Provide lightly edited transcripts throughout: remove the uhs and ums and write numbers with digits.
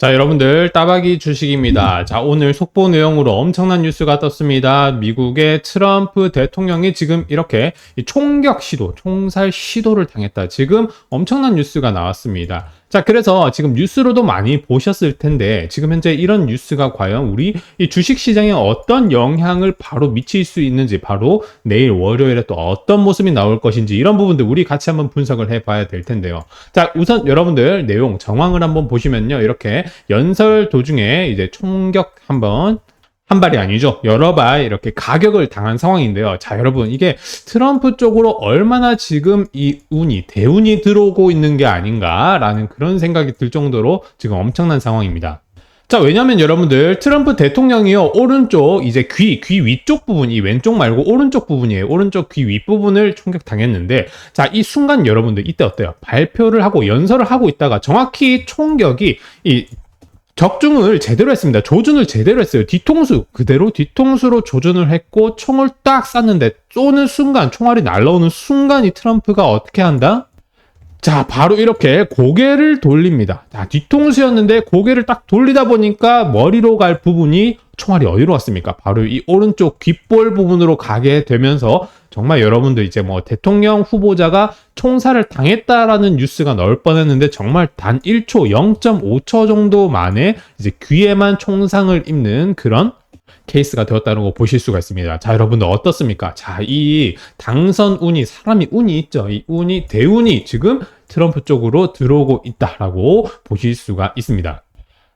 자, 여러분들 따박이 주식입니다. 자, 오늘 속보 내용으로 엄청난 뉴스가 떴습니다. 미국의 트럼프 대통령이 지금 이렇게 총격 시도, 총살 시도를 당했다. 지금 엄청난 뉴스가 나왔습니다. 자, 그래서 지금 뉴스로도 많이 보셨을 텐데 지금 현재 이런 뉴스가 과연 우리 이 주식 시장에 어떤 영향을 바로 미칠 수 있는지, 바로 내일 월요일에 또 어떤 모습이 나올 것인지, 이런 부분들 우리 같이 한번 분석을 해봐야 될 텐데요. 자, 우선 여러분들 내용 정황을 한번 보시면요, 이렇게 연설 도중에 이제 총격 한 발이 아니죠, 여러 발 이렇게 가격을 당한 상황인데요. 자, 여러분, 이게 트럼프 쪽으로 얼마나 지금 이 대운이 들어오고 있는 게 아닌가라는 그런 생각이 들 정도로 지금 엄청난 상황입니다. 자, 왜냐면 여러분들 트럼프 대통령이요, 오른쪽 이제 귀 위쪽 부분, 이 왼쪽 말고 오른쪽 부분이에요. 오른쪽 귀 윗부분을 총격 당했는데, 자, 이 순간 여러분들 이때 어때요? 발표를 하고 연설을 하고 있다가 정확히 총격이 적중을 제대로 했습니다. 조준을 제대로 했어요. 뒤통수로 조준을 했고 총을 딱 쐈는데, 쏘는 순간, 총알이 날라오는 순간 이 트럼프가 어떻게 한다? 자, 바로 이렇게 고개를 돌립니다. 자, 뒤통수였는데 고개를 딱 돌리다 보니까 머리로 갈 부분이, 총알이 어디로 갔습니까? 바로 이 오른쪽 귓볼 부분으로 가게 되면서 정말 여러분들 이제 뭐 대통령 후보자가 총살을 당했다라는 뉴스가 나올 뻔했는데, 정말 단 1초, 0.5초 정도 만에 이제 귀에만 총상을 입는 그런 케이스가 되었다는 거 보실 수가 있습니다. 자, 여러분들 어떻습니까? 자, 이 당선 운이, 사람이 운이 있죠. 이 운이, 대운이 지금 트럼프 쪽으로 들어오고 있다라고 보실 수가 있습니다.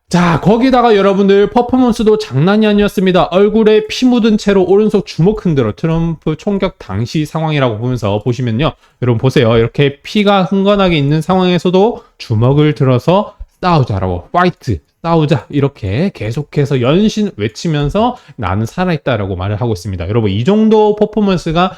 자, 거기다가 여러분들 퍼포먼스도 장난이 아니었습니다. 얼굴에 피 묻은 채로 오른손 주먹 흔들어, 트럼프 총격 당시 상황이라고 보면서 보시면요, 여러분 보세요. 이렇게 피가 흥건하게 있는 상황에서도 주먹을 들어서 싸우자라고, 파이트, 싸우자, 이렇게 계속해서 연신 외치면서 나는 살아있다라고 말을 하고 있습니다. 여러분, 이 정도 퍼포먼스가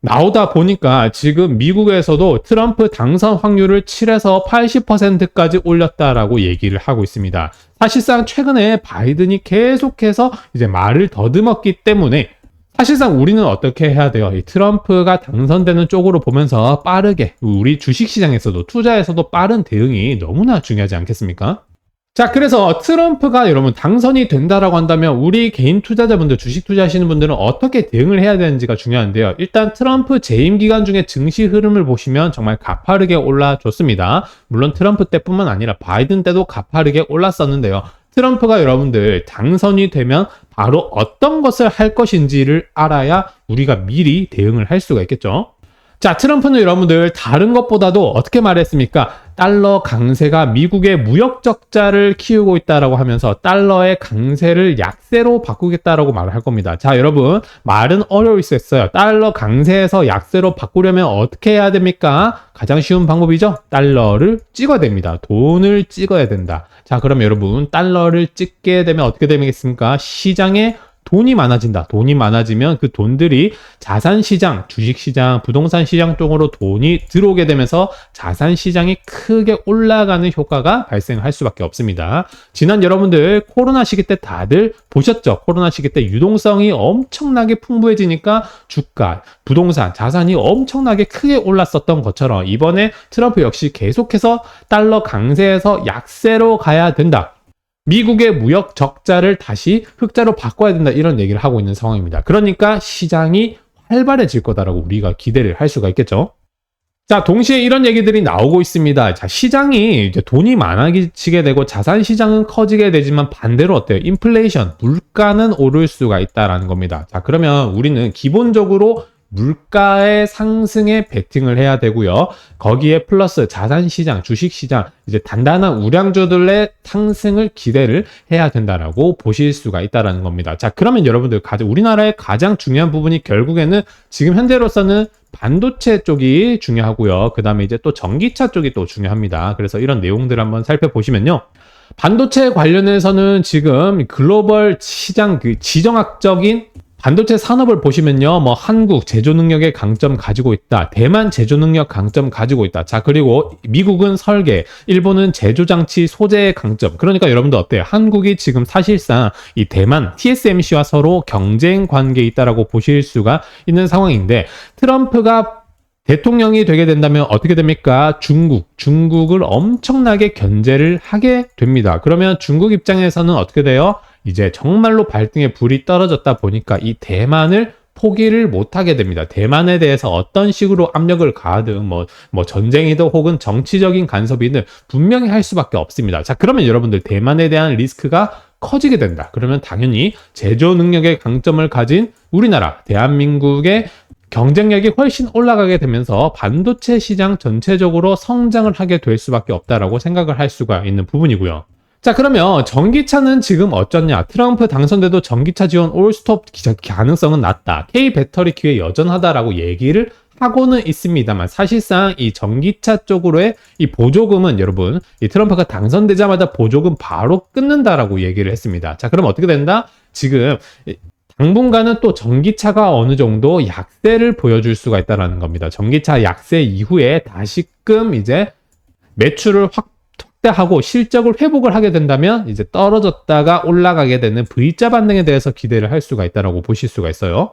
나오다 보니까 지금 미국에서도 트럼프 당선 확률을 7에서 80%까지 올렸다라고 얘기를 하고 있습니다. 사실상 최근에 바이든이 계속해서 이제 말을 더듬었기 때문에 사실상 우리는 어떻게 해야 돼요? 이 트럼프가 당선되는 쪽으로 보면서 빠르게, 우리 주식시장에서도, 투자에서도 빠른 대응이 너무나 중요하지 않겠습니까? 자, 그래서 트럼프가 여러분 당선이 된다라고 한다면 우리 개인 투자자분들, 주식 투자하시는 분들은 어떻게 대응을 해야 되는지가 중요한데요. 일단 트럼프 재임 기간 중에 증시 흐름을 보시면 정말 가파르게 올라줬습니다. 물론 트럼프 때뿐만 아니라 바이든 때도 가파르게 올랐었는데요. 트럼프가 여러분들 당선이 되면 바로 어떤 것을 할 것인지를 알아야 우리가 미리 대응을 할 수가 있겠죠. 자, 트럼프는 여러분들 다른 것보다도 어떻게 말했습니까? 달러 강세가 미국의 무역 적자를 키우고 있다라고 하면서 달러의 강세를 약세로 바꾸겠다라고 말을 할 겁니다. 자, 여러분, 말은 어려울 수 있어요. 달러 강세에서 약세로 바꾸려면 어떻게 해야 됩니까? 가장 쉬운 방법이죠. 달러를 찍어야 됩니다. 돈을 찍어야 된다. 자, 그럼 여러분, 달러를 찍게 되면 어떻게 되겠습니까? 시장에 돈이 많아진다. 돈이 많아지면 그 돈들이 자산시장, 주식시장, 부동산시장 쪽으로 돈이 들어오게 되면서 자산시장이 크게 올라가는 효과가 발생할 수밖에 없습니다. 지난 여러분들 코로나 시기 때 다들 보셨죠? 코로나 시기 때 유동성이 엄청나게 풍부해지니까 주가, 부동산, 자산이 엄청나게 크게 올랐었던 것처럼 이번에 트럼프 역시 계속해서 달러 강세에서 약세로 가야 된다. 미국의 무역 적자를 다시 흑자로 바꿔야 된다, 이런 얘기를 하고 있는 상황입니다. 그러니까 시장이 활발해질 거다라고 우리가 기대를 할 수가 있겠죠. 자, 동시에 이런 얘기들이 나오고 있습니다. 자, 시장이 이제 돈이 많아지게 되고 자산 시장은 커지게 되지만 반대로 어때요? 인플레이션, 물가는 오를 수가 있다라는 겁니다. 자, 그러면 우리는 기본적으로 물가의 상승에 베팅을 해야 되고요. 거기에 플러스 자산시장, 주식시장, 이제 단단한 우량주들의 상승을 기대를 해야 된다라고 보실 수가 있다라는 겁니다. 자, 그러면 여러분들 우리나라의 가장 중요한 부분이 결국에는 지금 현재로서는 반도체 쪽이 중요하고요. 그 다음에 이제 또 전기차 쪽이 또 중요합니다. 그래서 이런 내용들을 한번 살펴보시면요. 반도체 관련해서는 지금 글로벌 시장 지정학적인 반도체 산업을 보시면요, 뭐 한국 제조 능력의 강점 가지고 있다, 대만 제조 능력 강점 가지고 있다. 자, 그리고 미국은 설계, 일본은 제조 장치 소재의 강점. 그러니까 여러분들 어때요? 한국이 지금 사실상 이 대만 TSMC와 서로 경쟁 관계에 있다라고 보실 수가 있는 상황인데, 트럼프가 대통령이 되게 된다면 어떻게 됩니까? 중국을 엄청나게 견제를 하게 됩니다. 그러면 중국 입장에서는 어떻게 돼요? 이제 정말로 발등에 불이 떨어졌다 보니까 이 대만을 포기를 못하게 됩니다. 대만에 대해서 어떤 식으로 압력을 가하든 뭐 전쟁이든 혹은 정치적인 간섭이든 분명히 할 수밖에 없습니다. 자, 그러면 여러분들 대만에 대한 리스크가 커지게 된다. 그러면 당연히 제조 능력의 강점을 가진 우리나라, 대한민국의 경쟁력이 훨씬 올라가게 되면서 반도체 시장 전체적으로 성장을 하게 될 수밖에 없다라고 생각을 할 수가 있는 부분이고요. 자, 그러면 전기차는 지금 어쩌냐? 트럼프 당선돼도 전기차 지원 올스톱 가능성은 낮다. K 배터리 기회 여전하다라고 얘기를 하고는 있습니다만 사실상 이 전기차 쪽으로의 이 보조금은 여러분 이 트럼프가 당선되자마자 보조금 바로 끊는다라고 얘기를 했습니다. 자, 그럼 어떻게 된다? 지금 당분간은 또 전기차가 어느 정도 약세를 보여줄 수가 있다는 겁니다. 전기차 약세 이후에 다시금 이제 매출을 확대하고 실적을 회복을 하게 된다면 이제 떨어졌다가 올라가게 되는 V자 반등에 대해서 기대를 할 수가 있다고 보실 수가 있어요.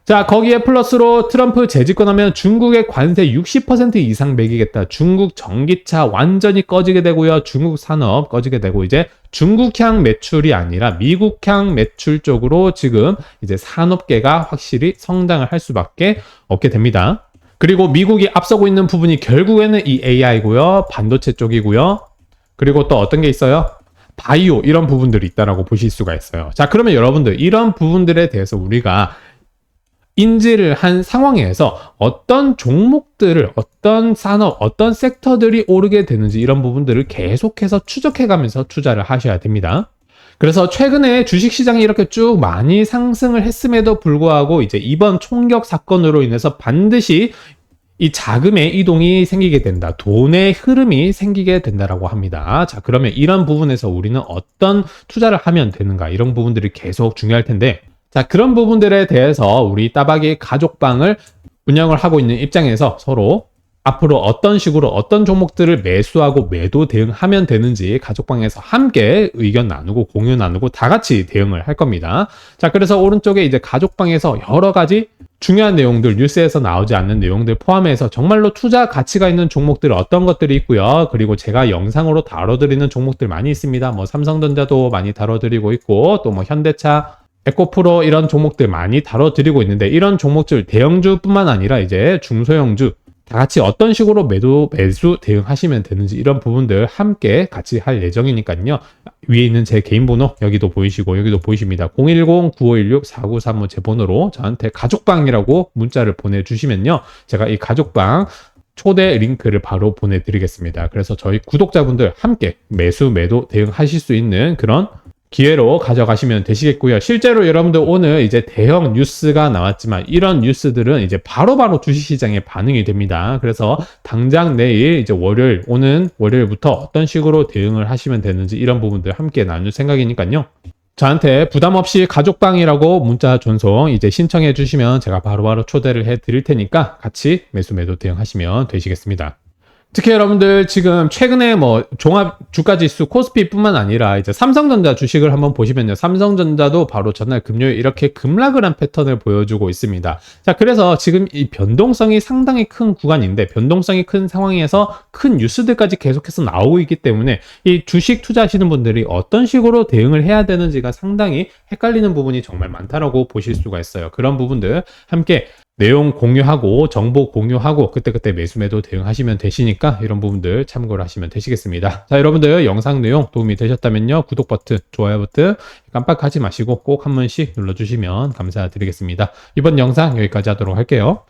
자, 거기에 플러스로 트럼프 재집권하면 중국의 관세 60% 이상 매기겠다. 중국 전기차 완전히 꺼지게 되고요. 중국 산업 꺼지게 되고 이제 중국향 매출이 아니라 미국향 매출 쪽으로 지금 이제 산업계가 확실히 성장을 할 수밖에 없게 됩니다. 그리고 미국이 앞서고 있는 부분이 결국에는 이 AI고요. 반도체 쪽이고요. 그리고 또 어떤 게 있어요? 바이오 이런 부분들이 있다라고 보실 수가 있어요. 자, 그러면 여러분들 이런 부분들에 대해서 우리가 인지를 한 상황에서 어떤 종목들을, 어떤 산업, 어떤 섹터들이 오르게 되는지 이런 부분들을 계속해서 추적해가면서 투자를 하셔야 됩니다. 그래서 최근에 주식시장이 이렇게 쭉 많이 상승을 했음에도 불구하고 이제 이번 총격 사건으로 인해서 반드시 이 자금의 이동이 생기게 된다. 돈의 흐름이 생기게 된다라고 합니다. 자, 그러면 이런 부분에서 우리는 어떤 투자를 하면 되는가? 이런 부분들이 계속 중요할 텐데 자, 그런 부분들에 대해서 우리 따박이 가족방을 운영을 하고 있는 입장에서 서로 앞으로 어떤 식으로 어떤 종목들을 매수하고 매도 대응하면 되는지 가족방에서 함께 의견 나누고 공유 나누고 다 같이 대응을 할 겁니다. 자, 그래서 오른쪽에 이제 가족방에서 여러 가지 중요한 내용들, 뉴스에서 나오지 않는 내용들 포함해서 정말로 투자 가치가 있는 종목들 어떤 것들이 있고요. 그리고 제가 영상으로 다뤄드리는 종목들 많이 있습니다. 뭐 삼성전자도 많이 다뤄드리고 있고 또 뭐 현대차, 에코프로 이런 종목들 많이 다뤄드리고 있는데 이런 종목들 대형주뿐만 아니라 이제 중소형주 다 같이 어떤 식으로 매수 대응하시면 되는지 이런 부분들 함께 같이 할 예정이니까요. 위에 있는 제 개인 번호 여기도 보이시고 여기도 보이십니다. 010-9516-4935 제 번호로 저한테 가족방이라고 문자를 보내주시면요. 제가 이 가족방 초대 링크를 바로 보내드리겠습니다. 그래서 저희 구독자분들 함께 매수 매도 대응하실 수 있는 그런 기회로 가져가시면 되시겠고요. 실제로 여러분들 오늘 이제 대형 뉴스가 나왔지만 이런 뉴스들은 이제 바로바로 주식시장에 반응이 됩니다. 그래서 당장 내일 이제 오는 월요일부터 어떤 식으로 대응을 하시면 되는지 이런 부분들 함께 나눌 생각이니까요. 저한테 부담 없이 가족방이라고 문자 전송 이제 신청해 주시면 제가 바로바로 초대를 해 드릴 테니까 같이 매수 매도 대응하시면 되시겠습니다. 특히 여러분들 지금 최근에 뭐 종합 주가지수 코스피뿐만 아니라 이제 삼성전자 주식을 한번 보시면요. 삼성전자도 바로 전날 금요일 이렇게 급락을 한 패턴을 보여주고 있습니다. 자, 그래서 지금 이 변동성이 상당히 큰 구간인데 변동성이 큰 상황에서 큰 뉴스들까지 계속해서 나오고 있기 때문에 이 주식 투자하시는 분들이 어떤 식으로 대응을 해야 되는지가 상당히 헷갈리는 부분이 정말 많다라고 보실 수가 있어요. 그런 부분들 함께 내용 공유하고 정보 공유하고 그때그때 매수 매도 대응하시면 되시니까 이런 부분들 참고를 하시면 되시겠습니다. 자, 여러분들 영상 내용 도움이 되셨다면요. 구독 버튼, 좋아요 버튼 깜빡하지 마시고 꼭 한 번씩 눌러주시면 감사드리겠습니다. 이번 영상 여기까지 하도록 할게요.